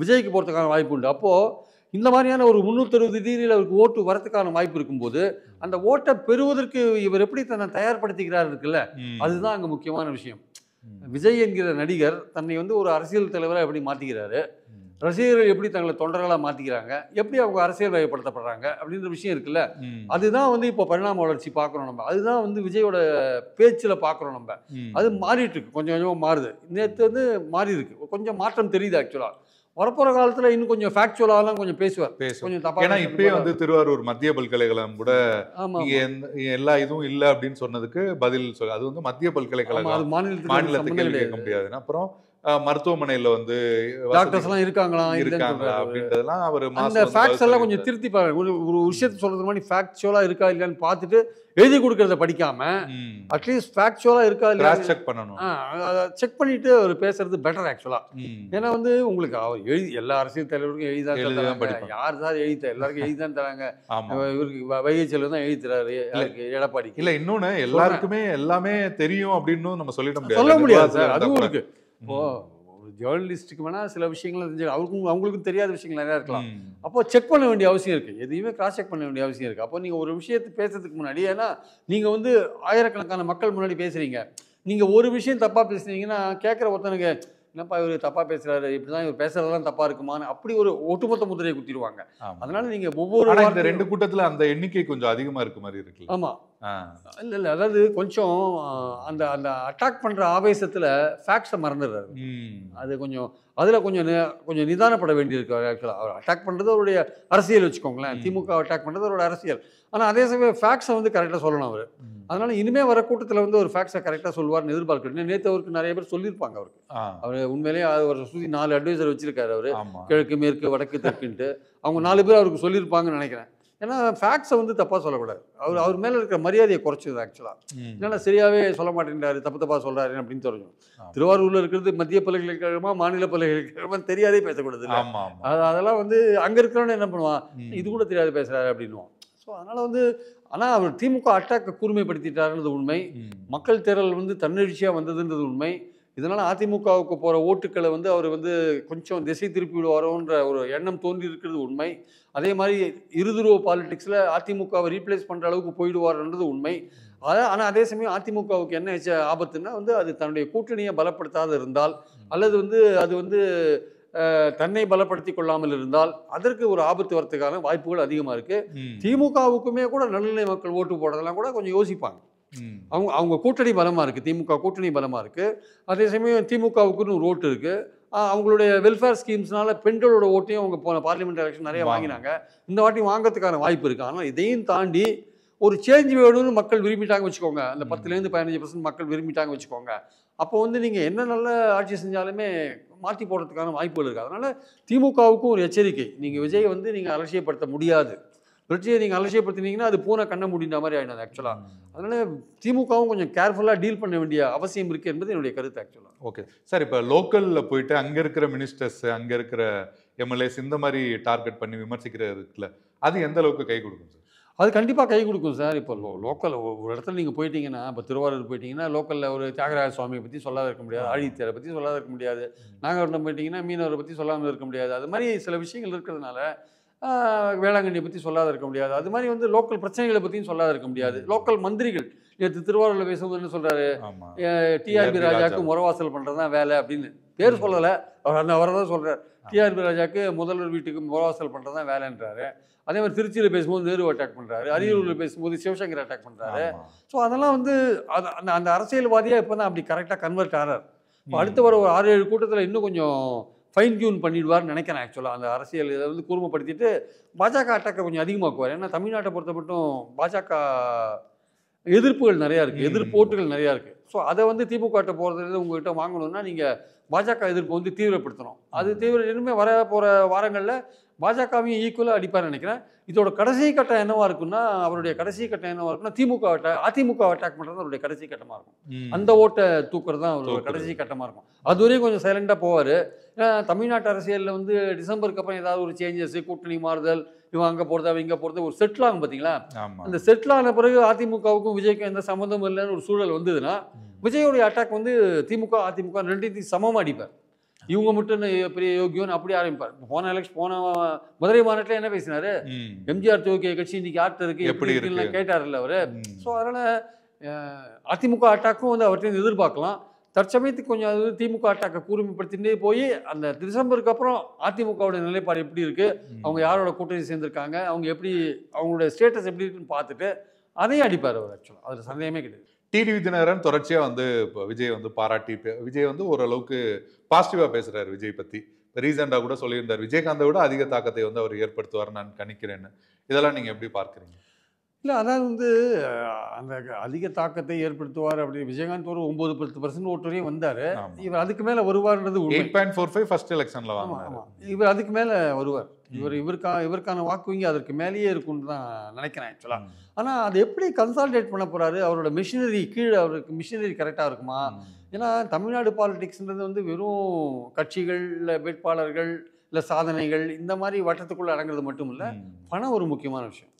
விஜய்க்கு போகிறதுக்கான வாய்ப்பு உண்டு. அப்போது இந்த மாதிரியான ஒரு 360 டிகிரியில் அவருக்கு ஓட்டு வரதுக்கான வாய்ப்பு இருக்கும்போது அந்த ஓட்டை பெறுவதற்கு இவர் எப்படி தன்னை தயார்படுத்திக்கிறார் இருக்குல்ல, அதுதான் அங்கே முக்கியமான விஷயம். விஜய் என்கிற நடிகர் தன்னை வந்து ஒரு அரசியல் தலைவராக எப்படி மாற்றிக்கிறாரு, ரசிகர்கள் எப்படி தங்களை தொண்டர்களாக மாற்றிக்கிறாங்க, எப்படி அவங்க அரசியல் வயப்படுத்தப்படுறாங்க அப்படின்ற விஷயம் இருக்குல்ல, அதுதான் வந்து இப்போ பரிணாம வளர்ச்சி பார்க்குறோம் நம்ம. அதுதான் வந்து விஜயோட பேச்சில் பார்க்குறோம் நம்ம. அது மாறிட்டு இருக்கு, கொஞ்சம் கொஞ்சமாக மாறுது. நேற்று வந்து மாறி இருக்கு, கொஞ்சம் மாற்றம் தெரியுது. ஆக்சுவலாக வரப்போகிற காலத்தில் இன்னும் கொஞ்சம் ஃபேக்சுவலாலாம் கொஞ்சம் பேசுவார். கொஞ்சம் தப்பா, ஏன்னா இப்பயே வந்து திருவாரூர் மத்திய பல்கலைக்கழகம் கூட எல்லா இதுவும் இல்லை அப்படின்னு சொன்னதுக்கு பதில் சொல்ல, அது வந்து மத்திய பல்கலைக்கழகம் மாநிலத்துக்கு கேள்வி கேட்க முடியாதுன்னா அப்புறம் மருத்துவமனையில வந்து டாக்டர்ஸ் எல்லாம் இருக்காங்களா அப்படின்றதெல்லாம் அவர் அந்த ஃபேக்ட்ஸ் எல்லாம் கொஞ்சம் திருத்தி பாருங்க. ஒரு விஷயத்தை சொல்றது மாதிரி ஃபேக்சுவலா இருக்கா இல்லையான்னு பார்த்துட்டு எழுதி கொடுக்கறத படிக்காம அட்லீஸ்ட் ஃபேக்சுவலா இருக்கா இல்லையா செக் பண்ணணும். செக் பண்ணிட்டு அவர் பேசுறது பெட்டர் ஆக்சுவலா. ஏன்னா வந்து உங்களுக்கு அவர் எழுதி எல்லா அரசியல் தலைவருக்கும் எழுதிதான், யார் தான் எழுதி எல்லாருக்கும் எழுதிதான் தராங்க. இவருக்கு வைகை செல்வன் தான் எழுதி தராரு எடப்பாடி. இல்ல இன்னொன்னு எல்லாருக்குமே எல்லாமே தெரியும் அப்படின்னு நம்ம சொல்ல முடியாது சார். அதுவும் இருக்கு. இப்போ ஒரு ஜேர்னலிஸ்ட்டுக்கு வேணால் சில விஷயங்கள் தெரிஞ்சு அவங்களுக்கும் தெரியாத விஷயங்கள் நிறையா இருக்கலாம். அப்போ செக் பண்ண வேண்டிய அவசியம் இருக்குது, எதையுமே கிராஸ் செக் பண்ண வேண்டிய அவசியம் இருக்குது. அப்போ நீங்கள் ஒரு விஷயத்தை பேசுறதுக்கு முன்னாடி, ஏன்னா நீங்கள் வந்து ஆயிரக்கணக்கான மக்கள் முன்னாடி பேசுகிறீங்க, நீங்கள் ஒரு விஷயம் தப்பாக பேசுனீங்கன்னா கேட்குற ஒருத்தனுக்கு என்னப்பா இவர் தப்பாக பேசுகிறாரு, இப்படி தான் இவர் பேசுகிறதெல்லாம் தப்பாக இருக்குமான்னு அப்படி ஒரு ஒட்டுமொத்த முதிரையை குத்திடுவாங்க. அதனால நீங்கள் ஒவ்வொரு இந்த 2 கூட்டத்தில் அந்த எண்ணிக்கை கொஞ்சம் அதிகமாக இருக்க மாதிரி இருக்குல்ல. ஆமாம், இல்லை அதாவது கொஞ்சம் அந்த அந்த அட்டாக் பண்ணுற ஆவேசத்தில் ஃபேக்ட்ஸை மறந்துடுறாரு. அது கொஞ்சம் அதில் கொஞ்சம் நிதானப்பட வேண்டியிருக்கு. ஆக்சுவலாக அவர் அட்டாக் பண்ணுறது அவருடைய அரசியல் வச்சுக்கோங்களேன், திமுக அட்டாக் பண்ணுறது அவரோட அரசியல். ஆனால் அதே சமயம் ஃபேக்ட்ஸை வந்து கரெக்டாக சொல்லணும் அவர். அதனால் இனிமேல் வர கூட்டத்தில் வந்து ஒரு ஃபேக்ட்ஸை கரெக்டாக சொல்லுவார்னு எதிர்பார்க்கணும். நேற்று அவருக்கு நிறைய பேர் சொல்லியிருப்பாங்க. அவருக்கு அவர் உண்மையிலேயே ஒரு சுற்றி 4 அட்வைசர் வச்சிருக்காரு அவர், கிழக்கு மேற்கு வடக்கு தெற்குன்ட்டு. அவங்க 4 பேர் அவருக்கு சொல்லியிருப்பாங்கன்னு நினைக்கிறேன். ஏன்னா ஃபேக்ட்ஸை வந்து தப்பாக சொல்லக்கூடாது. அவர் மேலே இருக்கிற மரியாதையை குறைச்சது ஆக்சுவலாக. ஏன்னா சரியாகவே சொல்ல மாட்டேங்கிறாரு, தப்பாக சொல்கிறாரு அப்படின்னு தெரியும். திருவாரூரில் இருக்கிறது மத்திய பல்கலைக்கழகமாக மாநில பல்கலைக்கழகமாக தெரியாதே பேசக்கூடாது. அதெல்லாம் வந்து அங்கே இருக்கிறவனு என்ன பண்ணுவான், இது கூட தெரியாது பேசுகிறாரு அப்படின்னுவான். ஸோ அதனால் வந்து ஆனால் அவர் திமுக அட்டாக்கை கூர்மைப்படுத்திட்டாருன்றது உண்மை. மக்கள் தேர்தல் வந்து தன்னெழுச்சியாக வந்ததுன்றது உண்மை. இதனால் அதிமுகவுக்கு போகிற ஓட்டுக்களை வந்து அவர் வந்து கொஞ்சம் திசை திருப்பி விடுவாரோன்ற ஒரு எண்ணம் தோன்றி இருக்கிறது உண்மை. அதே மாதிரி இருதுருவ பாலிடிக்ஸில் அதிமுகவை ரீப்ளேஸ் பண்ணுற அளவுக்கு போயிடுவார்ன்றது உண்மை. ஆனால் அதே சமயம் அதிமுகவுக்கு என்ன ஆபத்துன்னா வந்து அது தன்னுடைய கூட்டணியை பலப்படுத்தாது இருந்தால், அல்லது வந்து அது வந்து தன்னை பலப்படுத்தி கொள்ளாமல் இருந்தால் அதற்கு ஒரு ஆபத்து வரத்துக்கான வாய்ப்புகள் அதிகமாக இருக்குது. திமுகவுக்குமே கூட நடுநிலை மக்கள் ஓட்டு போடுறதெல்லாம் கூட கொஞ்சம் யோசிப்பாங்க. அவங்க கூட்டணி பலமாக இருக்குது, திமுக கூட்டணி பலமாக இருக்குது. அதே சமயம் திமுகவுக்குன்னு ஒரு ஓட்டு இருக்குது. அவங்களுடைய வெல்ஃபேர் ஸ்கீம்ஸ்னால பெண்களோட ஓட்டையும் அவங்க போன பார்லிமெண்ட் எலெக்ஷன் நிறைய வாங்கினாங்க. இந்த வாட்டி வாங்கிறதுக்கான வாய்ப்பு இருக்குது. ஆனால் இதையும் தாண்டி ஒரு சேஞ்ச் வேணும்னு மக்கள் விரும்பிட்டாங்க வச்சுக்கோங்க, அந்த 10% 15% மக்கள் விரும்பிட்டாங்க வச்சுக்கோங்க, அப்போ வந்து நீங்கள் என்ன நல்ல ஆட்சி செஞ்சாலுமே மாற்றி போடுறதுக்கான வாய்ப்புகள் இருக்குது. அதனால் திமுகவுக்கும் ஒரு எச்சரிக்கை, நீங்கள் விஜயை வந்து நீங்கள் அலட்சியப்படுத்த முடியாது. விஜயை நீங்கள் அலட்சியப்படுத்தினீங்கன்னா அது பூனை கண்ண முடிந்த மாதிரி ஆகிடும் ஆக்சுவலாக. அதனால் திமுகவும் கொஞ்சம் கேர்ஃபுல்லாக டீல் பண்ண வேண்டிய அவசியம் இருக்குது என்பது என்னுடைய கருத்து ஆக்சுவலாக. ஓகே சார், இப்போ லோக்கலில் போயிட்டு அங்கே இருக்கிற மினிஸ்டர்ஸ், அங்கே இருக்கிற எம்எல்ஏஸ் இந்த மாதிரி டார்கெட் பண்ணி விமர்சிக்கிறது இருக்குல்ல, அது எந்த அளவுக்கு கை கொடுக்கும் சார்? அது கண்டிப்பாக கை கொடுக்கும் சார். இப்போ லோக்கல் ஒரு இடத்துல நீங்கள் போயிட்டீங்கன்னா, இப்போ திருவாரூர் போயிட்டீங்கன்னா லோக்கலில் ஒரு தியாகராஜ சுவாமியை பற்றி சொல்லாத இருக்க முடியாது, ஆழித்தேரை பற்றி சொல்லாத இருக்க முடியாது, நாகப்பட்டினம் போயிட்டீங்கன்னா மீனவரை பற்றி சொல்லாமல் இருக்க முடியாது. அது மாதிரி சில விஷயங்கள் இருக்கிறதுனால வேளாங்கண்ணியை பற்றி சொல்லாத இருக்க முடியாது. அது மாதிரி வந்து லோக்கல் பிரச்சனைகளை பற்றியும் சொல்லாத இருக்க முடியாது. லோக்கல் மந்திரிகள் நேற்று திருவாரூரில் பேசும்போது என்ன சொல்கிறாரு, டிஆர்பி ராஜாவுக்கு முறவாசல் பண்ணுறது தான் வேலை அப்படின்னு பேர் சொல்லலை, அவரை தான் சொல்கிறார். டிஆர்பி ராஜாவுக்கு முதல்வர் வீட்டுக்கு முகவாசல் பண்ணுறது தான் வேலைன்றாரு. அதே மாதிரி திருச்சியில் பேசும்போது நேரு அட்டாக் பண்ணுறாரு, அரியலூரில் பேசும்போது சிவசங்கர் அட்டாக் பண்ணுறாரு. ஸோ அதெல்லாம் வந்து அந்த அரசியல்வாதியாக இப்போ தான் அப்படி கரெக்டாக கன்வெர்ட் ஆகிறார். இப்போ அடுத்து வர ஒரு 6-7 கூட்டத்தில் இன்னும் கொஞ்சம் ஃபைன் டியூன் பண்ணிடுவார்னு நினைக்கிறேன். ஆக்சுவலாக அந்த அரசியல் இதை வந்து கூர்மைப்படுத்திட்டு பாஜக அட்டாக்கை கொஞ்சம் அதிகமாக்குவார். ஏன்னா தமிழ்நாட்டை பொறுத்த மட்டும் பாஜக எதிர்ப்புகள் நிறையா இருக்குது, எதிர்ப்போட்டுகள் நிறையா இருக்குது. ஸோ அதை வந்து திமுகட்ட போகிறதுல உங்கள்கிட்ட வாங்கணும்னா நீங்கள் பாஜக எதிர்ப்பு வந்து தீவிரப்படுத்தணும். அது இனிமேல் வர போகிற வாரங்களில் பாஜகவையும் ஈக்குவலாக அடிப்பார்னு நினைக்கிறேன். இதோட கடைசி கட்டம் என்னவா இருக்குன்னா, அவருடைய கடைசி கட்டம் என்னவா இருக்குன்னா அதிமுக அட்டாக் பண்ணுறது அவருடைய கடைசி கட்டமாக இருக்கும். அந்த ஓட்டை தூக்குறது தான் அவரோட கடைசி கட்டமாக இருக்கும். அதுவரையும் கொஞ்சம் சைலண்டாக போவார். ஏன்னா தமிழ்நாட்டு அரசியலில் வந்து டிசம்பருக்கு அப்புறம் ஏதாவது ஒரு சேஞ்சஸ், கூட்டணி மாறுதல், இவன் அங்கே போகிறது அவன் இங்கே போகிறது, ஒரு செட்டில் ஆகும் பார்த்தீங்களா? அந்த செட்டில் ஆன பிறகு அதிமுகவுக்கும் விஜய்க்கும் எந்த சம்மந்தமும் இல்லைன்னு ஒரு சூழல் வந்ததுன்னா விஜயோடைய அட்டாக் வந்து திமுக அதிமுக ரெண்டுத்தையும் சமமாக அடிப்பார். இவங்க மட்டும் பெரிய யோகியோன்னு அப்படி ஆரம்பிப்பார். போன மதுரை மாநாட்டில் என்ன பேசினாரு, எம்ஜிஆர் துவக்கிய கட்சி இன்னைக்கு யார்கிட்ட இருக்கு எப்படி இருக்குன்னு கேட்டார்ல அவரு. ஸோ அதனால அதிமுக அட்டாக்கும் வந்து அவர்கிட்ட எதிர்பார்க்கலாம். தற்சமயத்துக்கு கொஞ்சம் அது திமுக அட்டாக்கை கூர்மைப்படுத்திட்டே போய் அந்த டிசம்பருக்கு அப்புறம் அதிமுகவோட நிலைப்பாடு எப்படி இருக்கு, அவங்க யாரோட கூட்டணி சேர்ந்திருக்காங்க, அவங்க எப்படி அவங்களுடைய ஸ்டேட்டஸ் எப்படி இருக்குன்னு பார்த்துட்டு அதையும் அடிப்பார் அவர். ஆக்சுவலாக அதில் சந்தேகமே கிடையாது. டிடிவி தினகரன் தொடர்ச்சியாக வந்து இப்போ விஜய் வந்து பாராட்டி விஜய் வந்து ஓரளவுக்கு பாசிட்டிவாக பேசுகிறாரு விஜய் பற்றி. இப்போ ரீசெண்டாக கூட சொல்லியிருந்தார் விஜயகாந்தை விட அதிக தாக்கத்தை வந்து அவர் ஏற்படுத்துவார் நான் கணிக்கிறேன்னு. இதெல்லாம் நீங்கள் எப்படி பார்க்குறீங்க? இல்லை, அதாவது வந்து அந்த அதிக தாக்கத்தை ஏற்படுத்துவார் அப்படி விஜயகாந்த் ஒரு 9-10% ஓட்டு வரையும் வந்தார். இவர் அதுக்கு மேலே வருவார்ன்றது 8.45 ஃபர்ஸ்ட் எலெக்ஷனில் வாங்க. இவர் அதுக்கு மேலே வருவார். இவருக்கான வாக்கு வங்கி அதற்கு மேலேயே இருக்கும்னு தான் நினைக்கிறேன் ஆக்சுவலாக. ஆனால் அது எப்படி கன்சால்டேட் பண்ண போகிறாரு, அவரோட மிஷினரி கீழே அவருக்கு மிஷினரி கரெக்டாக இருக்குமா? ஏன்னா தமிழ்நாடு பாலிடிக்ஸ்ன்றது வந்து வெறும் கட்சிகள், இல்லை வேட்பாளர்கள், இல்லை சாதனைகள் இந்த மாதிரி வட்டத்துக்குள்ளே அடங்குறது மட்டும் இல்லை, பணம் ஒரு முக்கியமான விஷயம்.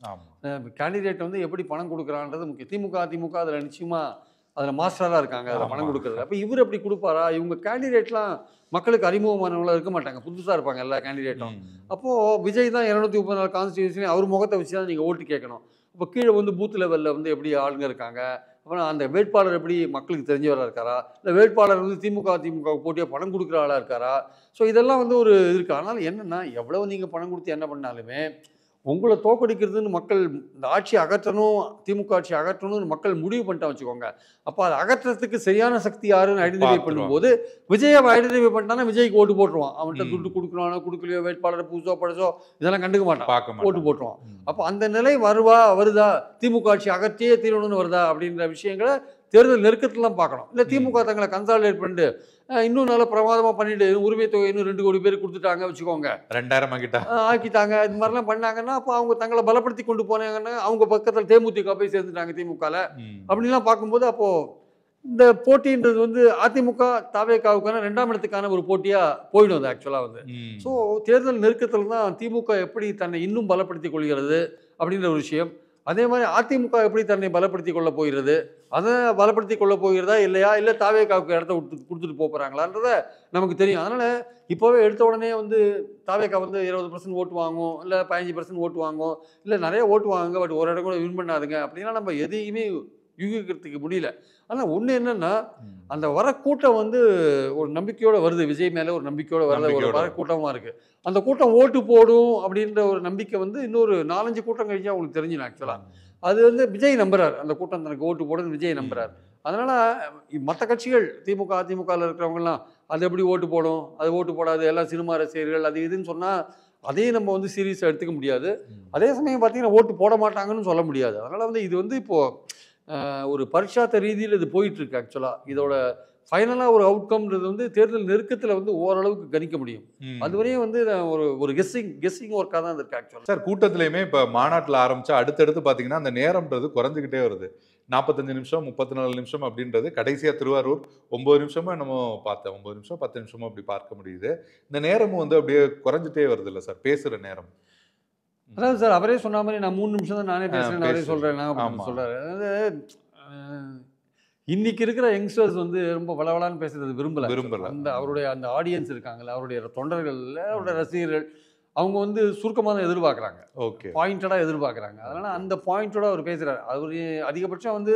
கேண்டிடேட் வந்து எப்படி பணம் கொடுக்குறான்றது முக்கியம். திமுக அதில் நிச்சயமாக அதில் மாஸ்டராக இருக்காங்க அதில் பணம் கொடுக்குறது. அப்போ இவர் எப்படி கொடுப்பாரா? இவங்க கேண்டிடேட்லாம் மக்களுக்கு அறிமுகமானவங்களாம் இருக்க மாட்டாங்க, புதுசாக இருப்பாங்க எல்லா கேண்டிடேட்டும். அப்போது விஜய் தான் 234 கான்ஸ்டியூன்சிலையும் அவர் முகத்தை வச்சு தான் நீங்கள் ஓட்டு கேட்கணும். இப்போ கீழே வந்து பூத் லெவலில் வந்து எப்படி ஆளுங்க இருக்காங்க, அப்புறம் அந்த வேட்பாளர் எப்படி மக்களுக்கு தெரிஞ்சவராக இருக்காரா, இல்லை வேட்பாளர் வந்து திமுக போட்டியாக பணம் கொடுக்குற ஆளாக இருக்காரா? ஸோ இதெல்லாம் வந்து ஒரு இருக்குது. அதனால் என்னென்னா எவ்வளோ நீங்கள் பணம் கொடுத்து என்ன பண்ணாலுமே உங்களை தோக்கடிக்கிறதுன்னு மக்கள் இந்த ஆட்சி அகற்றணும், திமுக ஆட்சி அகற்றணும்னு மக்கள் முடிவு பண்ணிட்டா வச்சுக்கோங்க. அப்போ அதை அகற்றத்துக்கு சரியான சக்தி யாருன்னு ஐடென்டிஃபை பண்ணும்போது விஜய் ஐடென்டிஃபை பண்ணிட்டானா விஜய்க்கு ஓட்டு போட்டுருவான். அவன்கிட்ட துட்டு கொடுக்குறானோ கொடுக்கலையோ, வேட்பாளர் புதுசோ பழசோ இதெல்லாம் கண்டுக்க மாட்டான், ஓட்டு போட்டுருவான். அப்போ அந்த நிலை வருதா, திமுக ஆட்சி அகற்றியே தீரணும்னு வருதா அப்படின்ற விஷயங்களை தேர்தல் நெருக்கத்திலாம் பார்க்கணும். இல்லை திமுக தங்களை கன்சாலிடேட் பண்ணிட்டு இன்னும் நல்லா பிரமாதமாக பண்ணிட்டு உரிமை தொகை இன்னும் 2 கோடி பேர் கொடுத்துட்டாங்க வச்சுக்கோங்க, 2000 ஆக்கிட்டாங்க, இது மாதிரிலாம் பண்ணாங்கன்னா அப்போ அவங்க தங்களை பலப்படுத்தி கொண்டு போனாங்கன்னா அவங்க பக்கத்தில் தேமுதிக போய் சேர்ந்துட்டாங்க திமுகவில் அப்படின்லாம் பார்க்கும்போது அப்போது இந்த போட்டின்றது வந்து அதிமுக தாவேகாவுக்கான 2ஆம் இடத்துக்கான ஒரு போட்டியாக போயிடும் அது ஆக்சுவலாக வந்து. ஸோ தேர்தல் நெருக்கத்தில் தான் திமுக எப்படி தன்னை இன்னும் பலப்படுத்தி கொள்கிறது அப்படின்ற ஒரு விஷயம். அதே மாதிரி அதிமுக எப்படி தன்னை பலப்படுத்தி கொள்ள போகிறது, அதை பலப்படுத்தி கொள்ள போகிறதா இல்லையா, இல்லை தாவேகாவுக்கு இடத்த கொடுத்துட்டு போகிறாங்களான்றத நமக்கு தெரியும். அதனால் இப்போவே எடுத்த உடனே வந்து தாவேகா வந்து 20% ஓட்டு வாங்கும், இல்லை 15% ஓட்டு வாங்கும், இல்லை நிறைய ஓட்டு வாங்குங்க, பட் ஒரு இடம் கூட வின் பண்ணாதுங்க அப்படின்னா நம்ம எதையுமே யூகிக்கிறதுக்கு முடியல. ஆனால் ஒன்று என்னென்னா அந்த வர கூட்டம் வந்து ஒரு நம்பிக்கையோடு வருது, விஜய் மேலே ஒரு நம்பிக்கையோடு வர ஒரு வர கூட்டமாக இருக்குது. அந்த கூட்டம் ஓட்டு போடும் அப்படின்ற ஒரு நம்பிக்கை வந்து இன்னொரு 4-5 கூட்டம் கழிச்சா அவங்களுக்கு தெரிஞ்சிடும். ஆக்சுவலாக அது வந்து விஜய் நம்புறார், அந்த கூட்டம் தனக்கு ஓட்டு போடுன்னு விஜய் நம்புறார். அதனால் மற்ற கட்சிகள் திமுக அதிமுகவில் இருக்கிறவங்கலாம் அது எப்படி ஓட்டு போடும், அது ஓட்டு போடாது, எல்லாம் சினிமா ரசிகர்கள் அது இதுன்னு சொன்னால் அதையும் நம்ம வந்து சீரியஸாக எடுத்துக்க முடியாது. அதே சமயம் பார்த்தீங்கன்னா ஓட்டு போட மாட்டாங்கன்னு சொல்ல முடியாது. அதனால் வந்து இது வந்து இப்போது ஒரு பரிட்சாத்த ரீதியில் இது போயிட்டுருக்கு. ஆக்சுவலாக இதோட ஃபைனலாக ஒரு அவுட்கம்ன்றது வந்து தேர்தல் நெருக்கத்தில் வந்து ஓரளவுக்கு கணிக்க முடியும். அதுவரையும் வந்து ஒரு கெஸ்ஸிங் ஒர்க்காக தான் இருக்கு ஆக்சுவலாக. சார் கூட்டத்திலையுமே இப்போ மாநாட்டில் ஆரம்பித்தா அடுத்தடுத்து பார்த்தீங்கன்னா அந்த நேரம்ன்றது குறைஞ்சிக்கிட்டே வருது. 45 நிமிஷம் 34 நிமிஷம் அப்படின்றது கடைசியாக திருவாரூர் 9 நிமிஷமும் என்னமோ பார்த்தேன், 9 நிமிஷம் 10 நிமிஷமும் அப்படி பார்க்க முடியுது. இந்த நேரமும் வந்து அப்படியே குறைஞ்சிட்டே வருது இல்லை சார் பேசுகிற நேரம்? அதாவது சார் அவரே சொன்ன மாதிரி நான் 3 நிமிஷம் தான் நானே பேசுகிறேன், அவரே சொல்கிறேன் அப்படின்னு சொல்கிறாரு. அதாவது இன்னைக்கு இருக்கிற யங்ஸ்டர்ஸ் வந்து ரொம்ப வளவலான்னு பேசுறது விரும்பல. அந்த அவருடைய அந்த ஆடியன்ஸ் இருக்காங்கல்ல, அவருடைய தொண்டர்கள், அவருடைய ரசிகர்கள், அவங்க வந்து சுருக்கமாக தான் எதிர்பார்க்குறாங்க, ஓகே பாயிண்டடாக எதிர்பார்க்குறாங்க. அதனால் அந்த பாயிண்டோட அவர் பேசுகிறார். அவர் அதிகபட்சம் வந்து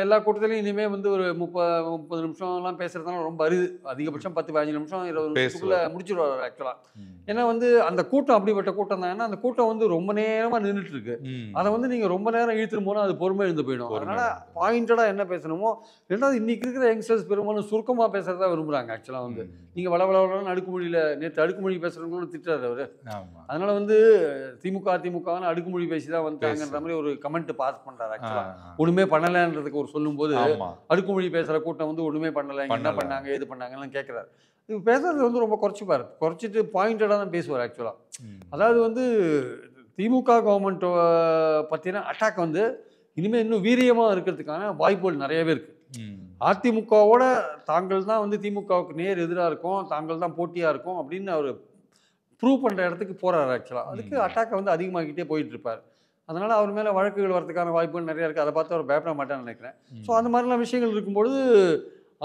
எல்லா கூட்டத்திலையும் இனிமேல் வந்து ஒரு 30 நிமிஷம்லாம் பேசுறதுனால ரொம்ப அரிது. அதிகபட்சம் 10-15 நிமிஷம் 20 நிமிஷத்துக்குள்ள முடிச்சிருவார் ஆக்சுவலாக. ஏன்னா வந்து அந்த கூட்டம் அப்படிப்பட்ட கூட்டம் தான். ஏன்னா அந்த கூட்டம் வந்து ரொம்ப நேரமாக நின்றுட்டு இருக்கு. அதை வந்து நீங்கள் ரொம்ப நேரம் இழுத்துட்டு போனால் அது பொறுமை எழுந்து போயிடும். அதனால பாயிண்டடாக என்ன பேசணுமோ. ரெண்டாவது இன்னைக்கு இருக்கிற யங்ஸ்டர்ஸ் பெரும்பாலும் சுருக்கமாக பேசுறதா விரும்புகிறாங்க. ஆக்சுவலாக வந்து நீங்கள் வளவளன்னு அடுக்குமொழியில் நேற்று அடுக்குமொழி பேசுகிறவங்களும் திட்டுறாரு அவர். அதனால வந்து திமுகன்னு அடுக்குமொழி பேசி தான் வந்துட்டாங்கன்ற மாதிரி ஒரு கமெண்ட் பாஸ் பண்ணுறாரு. ஆக்சுவலாக ஒன்றுமே பண்ணலைன்றதுக்கு ஒரு சொல்லும்போது அடுக்குமொழி பேசுகிற கூட்டம் வந்து ஒன்றுமே பண்ணலை, என்ன பண்ணாங்க ஏது பண்ணாங்கலாம் கேட்குறாரு. இது பேசுறது வந்து ரொம்ப குறைச்சிட்டு பாயிண்டடாக தான் பேசுவார் ஆக்சுவலாக. அதாவது வந்து திமுக கவர்மெண்ட் பற்றின அட்டாக் வந்து இனிமேல் இன்னும் வீரியமாக இருக்கிறதுக்கான வாய்ப்புகள் நிறையவே இருக்குது. அதிமுகவோட தாங்கள் தான் வந்து திமுகவுக்கு நேர் எதிராக இருக்கும், தாங்கள் தான் போட்டியாக இருக்கும் அப்படின்னு அவர் ப்ரூவ் பண்ணுற இடத்துக்கு போகிறார் ஆக்சுவலாக. அதுக்கு அட்டாக்கை வந்து அதிகமாகிக்கிட்டே போயிட்டு இருப்பார். அதனால் அவர் மேலே வழக்குகள் வரதுக்கான வாய்ப்புகள் நிறையா இருக்குது. அதை பார்த்து அவர் பயப்பட மாட்டேன்னு நினைக்கிறேன். ஸோ அந்த மாதிரிலாம் விஷயங்கள் இருக்கும்பொழுது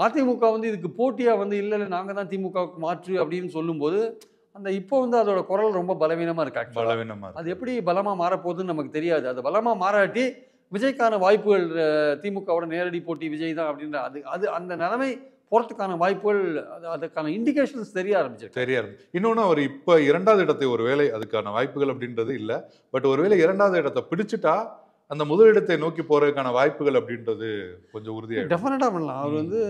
அதிமுக வந்து இதுக்கு போட்டியாக வந்து இல்லை நாங்கள் தான் திமுகவுக்கு மாற்று அப்படின்னு சொல்லும்போது அந்த இப்போ வந்து அதோட குரல் ரொம்ப பலவீனமாக இருக்கு. பலவீனமாக அது எப்படி பலமாக மாறப்போகுதுன்னு நமக்கு தெரியாது. அது பலமாக மாறாட்டி விஜய்க்கான வாய்ப்புகள் திமுகவோட நேரடி போட்டி விஜய் தான் அப்படின்ற அது அந்த நிலைமை போகிறதுக்கான வாய்ப்புகள் அதுக்கான இண்டிகேஷன்ஸ் தெரிய ஆரம்பிச்சு. இன்னொன்று அவர் இப்போ 2வது இடத்தை ஒரு வேளை அதுக்கான வாய்ப்புகள் அப்படின்றது இல்லை. பட் ஒருவேளை 2வது இடத்தை பிடிச்சிட்டா அந்த முதலிடத்தை நோக்கி போறதுக்கான வாய்ப்புகள் அப்படின்றது கொஞ்சம் உறுதியாக டெஃபினட்டாக பண்ணலாம். அவர் வந்து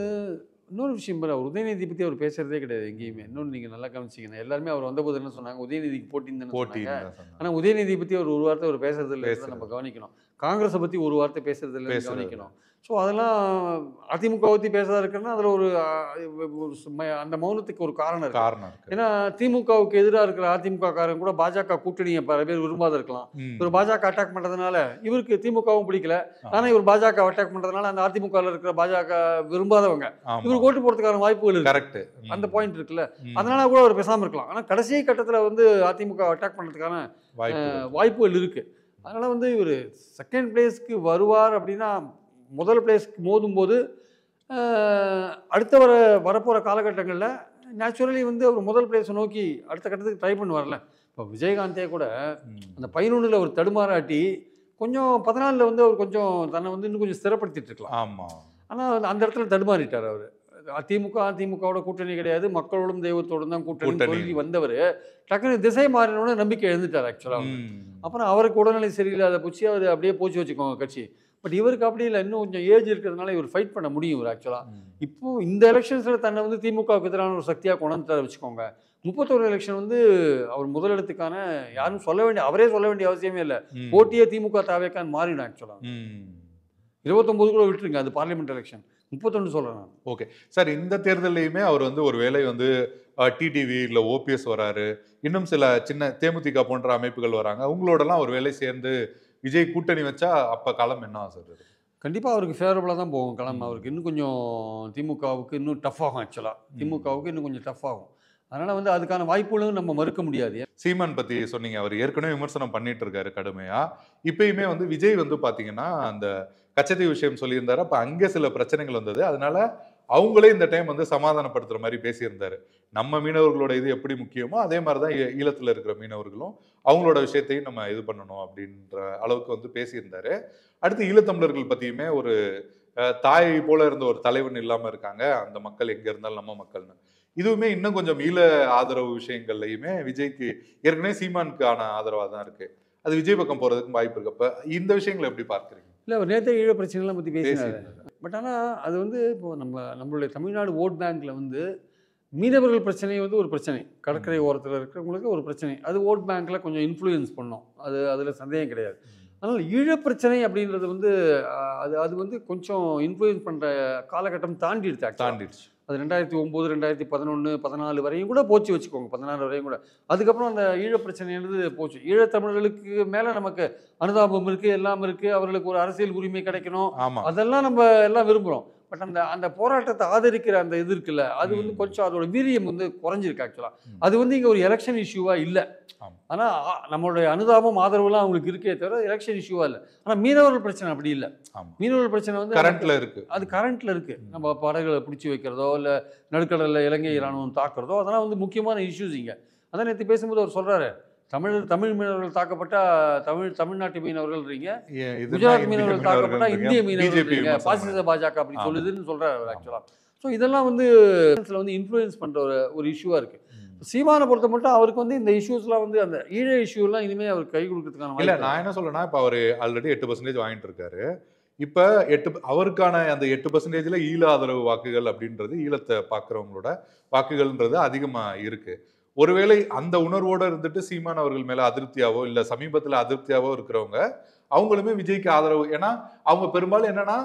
இன்னொரு விஷயம் அவர் உதயநிதி பற்றி அவர் பேசுறதே கிடையாது எங்கேயுமே. இன்னொன்று நீங்கள் நல்லா கவனிச்சிங்கன்னா எல்லாருமே அவர் வந்தபோது என்ன சொன்னாங்க, உதயநிதிக்கு போட்டின்னு சொன்னாங்க. ஆனால் உதயநிதி பற்றி ஒரு வார்த்தை அவர் பேசுறது இல்லை, நம்ம கவனிக்கணும். காங்கிரஸை பற்றி ஒரு வார்த்தை பேசுறது இல்லை, கவனிக்கணும். ஸோ அதெல்லாம் அதிமுக பற்றி பேசுறதா இருக்குன்னா அதில் ஒரு அந்த மௌனத்துக்கு ஒரு காரணம் இருக்கு. ஏன்னா திமுகவுக்கு எதிராக இருக்கிற அதிமுக காரங்க கூட பாஜக கூட்டணியை பல பேர் விரும்பாத இருக்கலாம். இவர் பாஜக அட்டாக் பண்ணுறதுனால இவருக்கு திமுகவும் பிடிக்கல, ஆனால் இவர் பாஜக அட்டாக் பண்ணுறதுனால அந்த அதிமுகவில் இருக்கிற பாஜக விரும்பாதவங்க இவருக்கு ஓட்டு போடுறதுக்கான வாய்ப்புகள் இருக்கு. கரெக்ட், அந்த பாயிண்ட் இருக்குல்ல. அதனால கூட அவர் பேசாமல் இருக்கலாம். ஆனால் கடைசி கட்டத்தில் வந்து அதிமுக அட்டாக் பண்ணுறதுக்கான வாய்ப்புகள் இருக்கு. அதனால வந்து இவர் செகண்ட் பிளேஸ்க்கு வருவார் அப்படின்னா முதல் பிளேஸ்க்கு மோதும்போது அடுத்த வரப்போகிற காலகட்டங்களில் நேச்சுரலி வந்து அவர் முதல் பிளேஸை நோக்கி அடுத்த கட்டத்துக்கு ட்ரை பண்ணுவார்ல. இப்போ விஜயகாந்தே கூட அந்த 11ல் அவர் தடுமாறாட்டி கொஞ்சம் 14ல் வந்து அவர் கொஞ்சம் தன்னை வந்து இன்னும் கொஞ்சம் ஸ்திரப்படுத்திட்டு இருக்கலாம். ஆமாம், ஆனால் அந்த இடத்துல தடுமாறிட்டார் அவர். அதிமுகவோட கூட்டணி கிடையாது, மக்களோடும் தெய்வத்தோடும் தான் கூட்டணி சொல்லி வந்தவர் டக்குனு திசை மாறினோட நம்பிக்கை எழுந்துட்டார் ஆக்சுவலாக. அப்புறம் அவருக்கு உடல்நிலை சரியில்லாத போச்சு, அவர் அப்படியே போச்சு வச்சுக்கோங்க கட்சி. பட் இவருக்கு அப்படி இல்லை, இன்னும் கொஞ்சம் ஏஜ் இருக்கிறதுனால இவர் ஃபைட் பண்ண முடியும் இவர் ஆக்சுவலாக. இப்போது இந்த எலெக்ஷன்ஸில் தன்னை வந்து திமுகவுக்கு எதிரான ஒரு சக்தியாக கொண்டு வச்சுக்கோங்க. 31 எலெக்ஷன் வந்து அவர் முதலிடத்துக்கான யாரும் அவரே சொல்ல வேண்டிய அவசியமே இல்லை. போட்டியே திமுக தாவேக்கான்னு மாறிடும் ஆக்சுவலாக. 29 கூட விட்டுருங்க, அது பார்லிமெண்ட் எலெக்ஷன். 31 சொல்கிறேன் நான். ஓகே சார், இந்த தேர்தலையுமே அவர் வந்து ஒரு வேளை வந்து டிடிவி இல்லை ஓபிஎஸ் வராரு, இன்னும் சில சின்ன தேமுதிக போன்ற அமைப்புகள் வராங்க, அவங்களோடலாம் ஒரு வேளை சேர்ந்து விஜய் கூட்டணி வச்சா அப்போ களம் என்ன சார்? கண்டிப்பாக அவருக்கு ஃபேவரபுளாக தான் போகும் களம். அவருக்கு இன்னும் கொஞ்சம் திமுகவுக்கு இன்னும் டஃப் ஆகும். ஆக்சுவலாக திமுகவுக்கு இன்னும் கொஞ்சம் டஃப் ஆகும். அதனால் வந்து அதுக்கான வாய்ப்புகளும் நம்ம மறுக்க முடியாது. சீமான் பற்றி சொன்னீங்க, அவர் ஏற்கனவே விமர்சனம் பண்ணிட்டு இருக்காரு கடுமையாக. இப்பயுமே வந்து விஜய் வந்து பார்த்தீங்கன்னா அந்த கச்சத்தீவு விஷயம் சொல்லியிருந்தாரு, அப்போ அங்கே சில பிரச்சனைகள் வந்தது, அதனால அவங்களே இந்த டைம் வந்து சமாதானப்படுத்துற மாதிரி பேசியிருந்தாரு. நம்ம மீனவர்களோட இது எப்படி முக்கியமோ அதே மாதிரி தான் ஈழத்தில் இருக்கிற மீனவர்களும் அவங்களோட விஷயத்தையும் நம்ம இது பண்ணணும் அப்படின்ற அளவுக்கு வந்து பேசியிருந்தாரு. அடுத்து ஈழத்தமிழர்கள் பற்றியுமே ஒரு தாய் போல இருந்த ஒரு தலைவன் இல்லாமல் இருக்காங்க, அந்த மக்கள் எங்கே இருந்தாலும் நம்ம மக்கள்னு. இதுவுமே இன்னும் கொஞ்சம் ஈழ ஆதரவு விஷயங்கள்லையுமே விஜய்க்கு ஏற்கனவே சீமானுக்கான ஆதரவாக தான் இருக்கு. அது விஜய் பக்கம் போகிறதுக்கு வாய்ப்பு இருக்கு. அப்போ இந்த விஷயங்களை எப்படி பார்க்குறீங்க? இல்லை, அவர் நேற்று ஈழ பிரச்சனைலாம் பற்றி பேசினார். பட் ஆனால் அது வந்து இப்போது நம்மளுடைய தமிழ்நாடு ஓட் பேங்க்கில் வந்து மீனவர்கள் பிரச்சனை வந்து ஒரு பிரச்சனை, கடற்கரை ஓரத்தில் இருக்கிறவங்களுக்கு ஒரு பிரச்சனை, அது ஓட் பேங்க்கில் கொஞ்சம் இன்ஃப்ளூயன்ஸ் பண்ணோம், அதில் சந்தேகம் கிடையாது. அதனால் ஈழப்பிரச்சனை அப்படின்றது வந்து அது வந்து கொஞ்சம் இன்ஃப்ளூயன்ஸ் பண்ணுற காலகட்டம் தாண்டிடுச்சு. அது 2009, 2011, 14 வரையும் கூட போச்சு வச்சுக்கோங்க, 16 வரையும் கூட. அதுக்கப்புறம் அந்த ஈழப்பிரச்சனைன்றது போச்சு. ஈழத்தமிழர்களுக்கு மேலே நமக்கு அனுதாபம் இருக்குது, எல்லாம் இருக்குது, அவர்களுக்கு ஒரு அரசியல் உரிமை கிடைக்கணும், அதெல்லாம் நம்ம எல்லாம் விரும்புகிறோம். பட் அந்த போராட்டத்தை ஆதரிக்கிற அந்த இது இருக்குல்ல, அது வந்து கொஞ்சம் அதோட வீரியம் வந்து குறைஞ்சிருக்கு ஆக்சுவலாக. அது வந்து இங்கே ஒரு எலெக்ஷன் இஷ்யூவாக இல்லை. ஆனால் நம்மளுடைய அனுதாபம் ஆதரவுலாம் அவங்களுக்கு இருக்கே தவிர எலெக்ஷன் இஷ்யூவாக இல்லை. ஆனால் மீனவர்கள் பிரச்சனை அப்படி இல்லை. மீனவர்கள் பிரச்சனை வந்து கரண்ட்ல இருக்கு, அது கரண்ட்ல இருக்கு. நம்ம படகுகளை பிடிச்சி வைக்கிறதோ இல்லை நடுக்கடலில் இலங்கை இராணுவம் தாக்குறதோ அதெல்லாம் வந்து முக்கியமான இஷ்யூஸ் இங்கே. அதான் நேற்று பேசும்போது அவர் சொல்கிறாரு, தமிழ் மீனவர்கள் தாக்கப்பட்டா தமிழ்நாட்டு மீனவர்கள்ன்றீங்க, குஜராத் மீனவர்கள் தாக்கப்பட்டா இந்திய மீனவர்கள்ன்றீங்க, பாசிச பாஜக அப்படி சொல்லுதுன்னு சொல்றாரு ஆக்சுவலாக. ஸோ இதெல்லாம் வந்து இன்ஃப்ளூயன்ஸ் பண்ணுற ஒரு இஷ்யூவாக இருக்குது. சீமானை பொறுத்த மட்டும் அவருக்கு வந்து இந்த இஷ்யூஸ்லாம் வந்து அந்த ஈழ இஷ்யூலாம் இனிமேல் அவருக்கு கை கொடுக்கறதுக்கான இல்லை. நான் என்ன சொல்றேன்னா, இப்போ அவர் ஆல்ரெடி 8% வாங்கிட்டு இருக்காரு. இப்போ அவருக்கான அந்த 8%ல ஈழ ஆதரவு வாக்குகள் அப்படின்றது, ஈழத்தை பார்க்குறவங்களோட வாக்குகள்ன்றது அதிகமாக இருக்கு. ஒருவேளை அந்த உணர்வோடு இருந்துட்டு சீமான் அவர்கள் மேலே அதிருப்தியாவோ இல்லை சமீபத்தில் அதிருப்தியாவோ இருக்கிறவங்க அவங்களுமே விஜய்க்கு ஆதரவு, ஏன்னா அவங்க பெரும்பாலும் என்னன்னா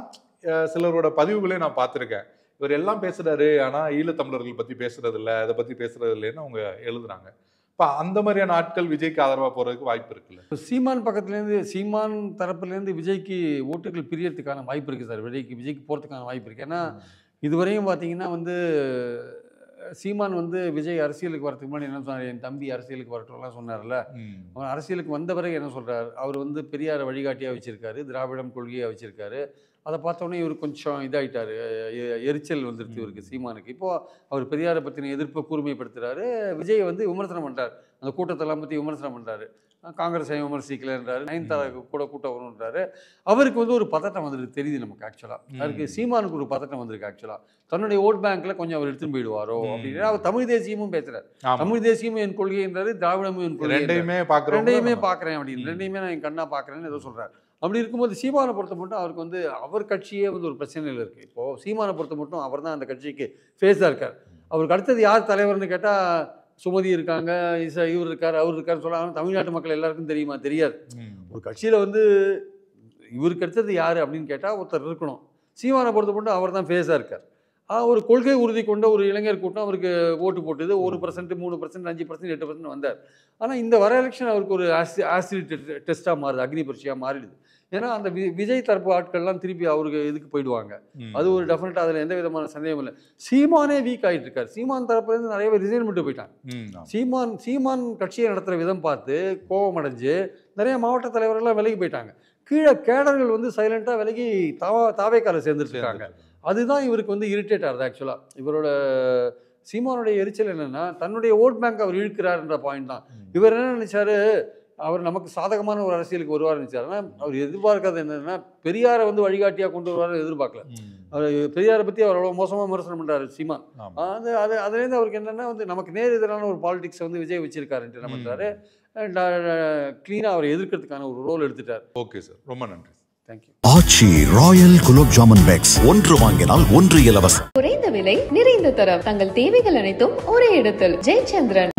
சிலரோட பதிவுகளே நான் பார்த்துருக்கேன், இவர் எல்லாம் பேசுறாரு ஆனால் ஈழத்தமிழர்கள் பற்றி பேசுறது இல்லை, அதை பற்றி பேசுறது இல்லைன்னு அவங்க எழுதுறாங்க. இப்போ அந்த மாதிரியான ஆட்கள் விஜய்க்கு ஆதரவாக போகிறதுக்கு வாய்ப்பு இருக்குல்ல? சீமான் பக்கத்துலேருந்து, சீமான் தரப்புலேருந்து விஜய்க்கு ஓட்டுகள் பிரியறதுக்கான வாய்ப்பு இருக்குது சார். விஜய்க்கு போகிறதுக்கான வாய்ப்பு இருக்குது. ஏன்னா இதுவரையும் பார்த்தீங்கன்னா வந்து சீமான் வந்து விஜய் அரசியலுக்கு வரதுக்கு முன்னாடி என்ன சொன்னார், என் தம்பி அரசியலுக்கு வரட்டும்லாம் சொன்னார்ல. அவர் அரசியலுக்கு வந்த பிறகு என்ன சொல்கிறார், அவர் வந்து பெரியாரை வழிகாட்டியாக வச்சுருக்காரு, திராவிடம் கொள்கையாக வச்சுருக்காரு. அதை பார்த்தோன்னே இவர் கொஞ்சம் இதாகிட்டார், எரிச்சல் வந்துருச்சு இவருக்கு சீமானுக்கு. இப்போது அவர் பெரியாரை பற்றின எதிர்ப்பை கூர்மைப்படுத்துகிறாரு. விஜய் வந்து விமர்சனம் பண்ணுறார், அந்த கூட்டத்தெல்லாம் பற்றி விமர்சனம் பண்ணுறாரு. காங்கிரஸை விமர்சிக்கலன்றாரு, நயன்தாரா கூட கூட்டம் வரும்ன்றாரு. அவருக்கு வந்து ஒரு பதட்டம் வந்துருக்கு தெரியுது நமக்கு ஆக்சுவலாக. அதுக்கு சீமானுக்கு ஒரு பதட்டம் வந்திருக்கு ஆக்சுவலாக. தன்னுடைய ஓட் பேங்க்கில் கொஞ்சம் அவர் எடுத்துன்னு போயிடுவாரோ அப்படின்னு அவர் தமிழ் தேசியமும் பேசுகிறார். தமிழ் தேசியமும் என் கொள்கைன்றாரு, திராவிடமும் என் கொள்கை, ரெண்டையுமே பார்க்குறேன் அப்படின்னு, ரெண்டையுமே நான் என் கண்ணாக பார்க்குறேன்னு ஏதோ சொல்கிறார். அப்படி இருக்கும்போது சீமானை பொறுத்த மட்டும் அவருக்கு வந்து அவர் கட்சியே வந்து ஒரு பிரச்சனையில் இருக்குது. இப்போது சீமானை பொறுத்த மட்டும் அவர் தான் அந்த கட்சிக்கு ஃபேஸாக இருக்கார். அவருக்கு அடுத்தது யார் தலைவர்னு கேட்டால் சுமதி இருக்காங்க, இவர் இருக்கார், அவர் இருக்காருன்னு சொல்ல தமிழ்நாட்டு மக்கள் எல்லாருக்கும் தெரியுமா? தெரியாது. ஒரு கட்சியில் வந்து இவருக்கு அடுத்தது யார் அப்படின்னு கேட்டால் ஒருத்தர் இருக்கணும். சீமானை பொறுத்த மட்டும் அவர் தான் ஃபேஸாக இருக்கார். ஒரு கொள்கை உறுதி கொண்ட ஒரு இளைஞர் கூட்டம் அவருக்கு ஓட்டு போட்டது. 1%, 3%, 5%, 8% வந்தார். ஆனால் இந்த வர எலெக்ஷன் அவருக்கு ஒரு ஆசிட் டெஸ்ட்டாக மாறுது, அக்னி பரீட்சையாக மாறிடுது. ஏன்னா அந்த விஜய் தரப்பு ஆட்கள்லாம் திருப்பி அவருக்கு இதுக்கு போயிடுவாங்க. அது ஒரு டெஃபினட்டாக அதில் எந்த விதமான சந்தேகம் இல்லை. சீமானே வீக் ஆகிட்டு இருக்கார். சீமான் தரப்புலேருந்து நிறைய பேர் ரிசைன் பண்ணிட்டு போயிட்டாங்க. சீமான் கட்சியை நடத்துகிற விதம் பார்த்து கோபம் அடைஞ்சு நிறைய மாவட்ட தலைவர்கள்லாம் விலகி போயிட்டாங்க. கீழே கேடர்கள் வந்து சைலண்ட்டாக விலகி தாவேக்கால சேர்ந்துட்டு இருக்காங்க. அதுதான் இவருக்கு வந்து இரிட்டேட் ஆகுது ஆக்சுவலாக. இவரோட சீமானுடைய எரிச்சல் என்னென்னா தன்னுடைய ஓட் பேங்க் அவர் இழுக்கிறாருன்ற பாயிண்ட் தான். இவர் என்ன நினைச்சாரு, அவர் நமக்கு சாதகமான ஒரு அரசியலுக்கு வருவார் நினைச்சார். ஆனால் அவர் எதிர்பார்க்காத என்னன்னா பெரியாரை வந்து வழிகாட்டியாக கொண்டு வருவார் எதிர்பார்க்கல. அவர் பெரியாரை பற்றி அவர் அவ்வளோ மோசமாக விமர்சனம் பண்ணுறாரு சீமான். அதுலேருந்து அவருக்கு என்னென்னா வந்து நமக்கு நேர் எதிரான ஒரு பாலிடிக்ஸ் வந்து விஜய் வச்சிருக்காருன்ட்டு என்ன பண்ணுறாரு, க்ளீனாக அவரை எதிர்க்கிறதுக்கான ஒரு ரோல் எடுத்துட்டார். ஓகே சார், ரொம்ப நன்றி. தேங்க்யூ. ஆச்சி ராயல் குலோப் ஜாமுன் பேக்ஸ், ஒன்று வாங்கினால் ஒன்று இலவசம். குறைந்த விலை, நிறைந்த தரம், தங்கள் தேவைகள் அனைத்தும் ஒரே இடத்தில். ஜெயச்சந்திரன்.